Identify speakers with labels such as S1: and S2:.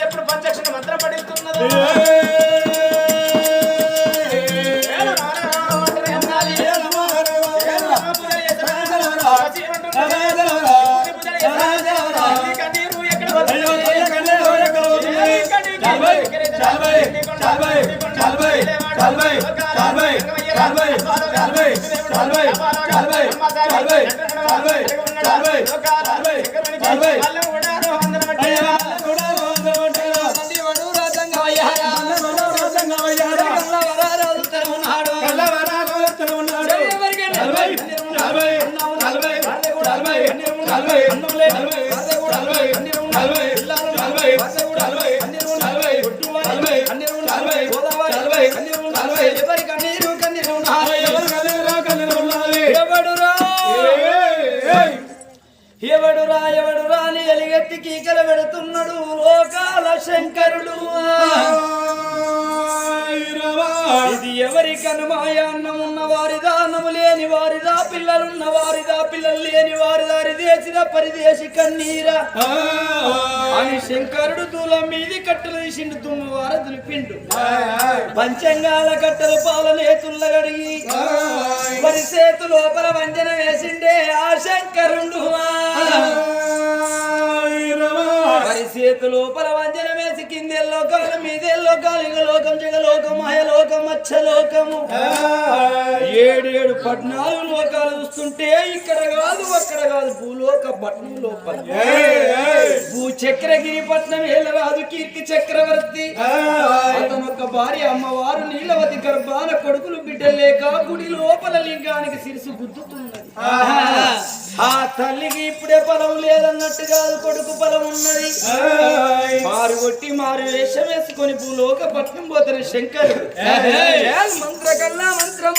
S1: ఎప్పుడు పంచక్షణ మంత్రం పడిస్తున్నది ఎవడురా అని ఎలిగెత్తి కీకల పెడుతున్నాడు లోకాల శంకరుడు. ఇది ఎవరి కనుమాయ అన్నం ఉన్న వారిదా, అన్నము లేని వారిదా, పిల్లలున్న వారిదా, పిల్లలు లేని వారిదా, దేశిద పరిదేశి కన్నీరా అని శంకరుడు దూలం మీది కట్టలు తీసిండు, తుమ్మవార దులిపిండు. పంచంగాల కట్టలు పాలనేతుల్ల గడిగి వరి సేతు లోపల వంజన వేసిండే ఆ శంకరుడు. వరి సేతు లోపల వంజన వేసి కిందెల్లో కాలు మీదెల్లో కాలు లోకం జగలోకం మాయలోకం మత్స్యలోకము 7 14 లోకాలు చూస్తుంటే ఇక్కడ కాదు అక్కడ కాదు భూలోక పట్నం లోపల భూచక్రగిరి పట్నం ఏలరాదు కీర్తి చక్రవర్తి అతను ఒక భార్య అమ్మవారు నీలవతి గర్భాన కొడుకులు బిడ్డలేక గుడి లోపల లింగానికి శిరసు గుద్దుతున్నది. ఆ తల్లికి ఇప్పుడే పొలం లేదన్నట్టు కాదు, కొడుకు పొలం ఉన్నది. మారు కొట్టి మారు వేషం వేసుకొని భూలోక పట్నం పోతున్న శంకరుడు మంత్ర కల్లా మంత్రం